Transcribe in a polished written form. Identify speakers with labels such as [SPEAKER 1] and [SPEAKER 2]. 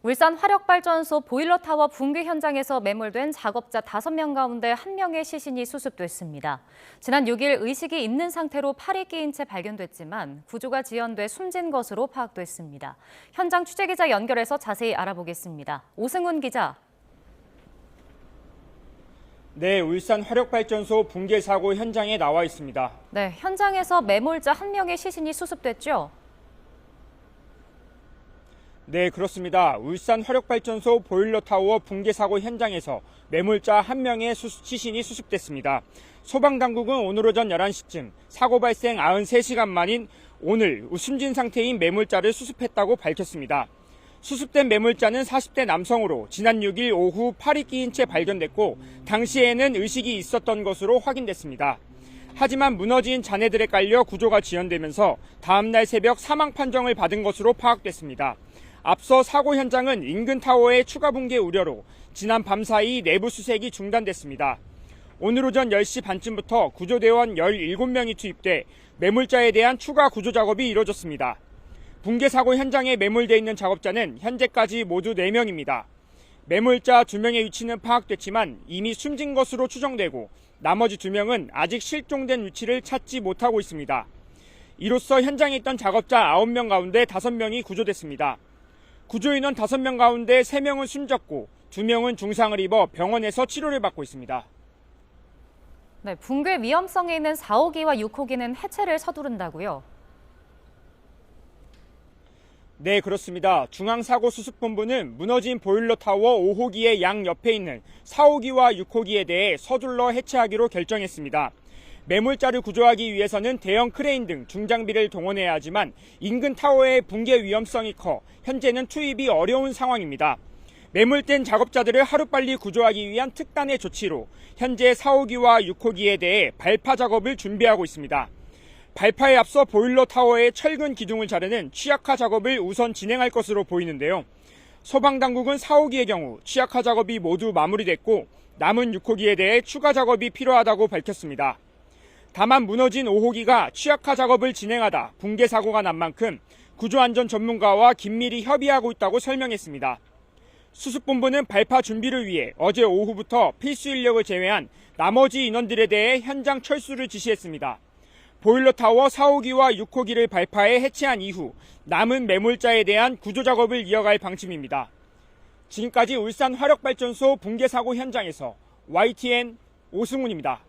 [SPEAKER 1] 울산 화력발전소 보일러타워 붕괴 현장에서 매몰된 작업자 5명 가운데 1명의 시신이 수습됐습니다. 지난 6일 의식이 있는 상태로 팔이 끼인 채 발견됐지만 구조가 지연돼 숨진 것으로 파악됐습니다. 현장 취재기자 연결해서 자세히 알아보겠습니다. 오승훈 기자.
[SPEAKER 2] 네, 울산 화력발전소 붕괴 사고 현장에 나와 있습니다.
[SPEAKER 1] 네, 현장에서 매몰자 1명의 시신이 수습됐죠?
[SPEAKER 2] 네, 그렇습니다. 울산 화력발전소 보일러타워 붕괴 사고 현장에서 매몰자 1명의 시신이 수습됐습니다. 소방당국은 오늘 오전 11시쯤 사고 발생 93시간 만인 오늘 숨진 상태인 매몰자를 수습했다고 밝혔습니다. 수습된 매몰자는 40대 남성으로 지난 6일 오후 팔이 끼인 채 발견됐고 당시에는 의식이 있었던 것으로 확인됐습니다. 하지만 무너진 잔해들에 깔려 구조가 지연되면서 다음날 새벽 사망 판정을 받은 것으로 파악됐습니다. 앞서 사고 현장은 인근 타워의 추가 붕괴 우려로 지난 밤사이 내부 수색이 중단됐습니다. 오늘 오전 10시 반쯤부터 구조대원 17명이 투입돼 매몰자에 대한 추가 구조 작업이 이뤄졌습니다. 붕괴 사고 현장에 매몰돼 있는 작업자는 현재까지 모두 4명입니다. 매몰자 2명의 위치는 파악됐지만 이미 숨진 것으로 추정되고 나머지 2명은 아직 실종된 위치를 찾지 못하고 있습니다. 이로써 현장에 있던 작업자 9명 가운데 5명이 구조됐습니다. 구조인원 5명 가운데 3명은 숨졌고 2명은 중상을 입어 병원에서 치료를 받고 있습니다.
[SPEAKER 1] 네, 붕괴 위험성에 있는 4호기와 6호기는 해체를 서두른다고요?
[SPEAKER 2] 네, 그렇습니다. 중앙사고수습본부는 무너진 보일러타워 5호기의 양 옆에 있는 4호기와 6호기에 대해 서둘러 해체하기로 결정했습니다. 매몰자를 구조하기 위해서는 대형 크레인 등 중장비를 동원해야 하지만 인근 타워의 붕괴 위험성이 커 현재는 투입이 어려운 상황입니다. 매몰된 작업자들을 하루빨리 구조하기 위한 특단의 조치로 현재 4호기와 6호기에 대해 발파 작업을 준비하고 있습니다. 발파에 앞서 보일러 타워의 철근 기둥을 자르는 취약화 작업을 우선 진행할 것으로 보이는데요. 소방당국은 4호기의 경우 취약화 작업이 모두 마무리됐고 남은 6호기에 대해 추가 작업이 필요하다고 밝혔습니다. 다만 무너진 5호기가 취약화 작업을 진행하다 붕괴 사고가 난 만큼 구조안전 전문가와 긴밀히 협의하고 있다고 설명했습니다. 수습본부는 발파 준비를 위해 어제 오후부터 필수 인력을 제외한 나머지 인원들에 대해 현장 철수를 지시했습니다. 보일러타워 4호기와 6호기를 발파해 해체한 이후 남은 매몰자에 대한 구조 작업을 이어갈 방침입니다. 지금까지 울산 화력발전소 붕괴 사고 현장에서 YTN 오승훈입니다.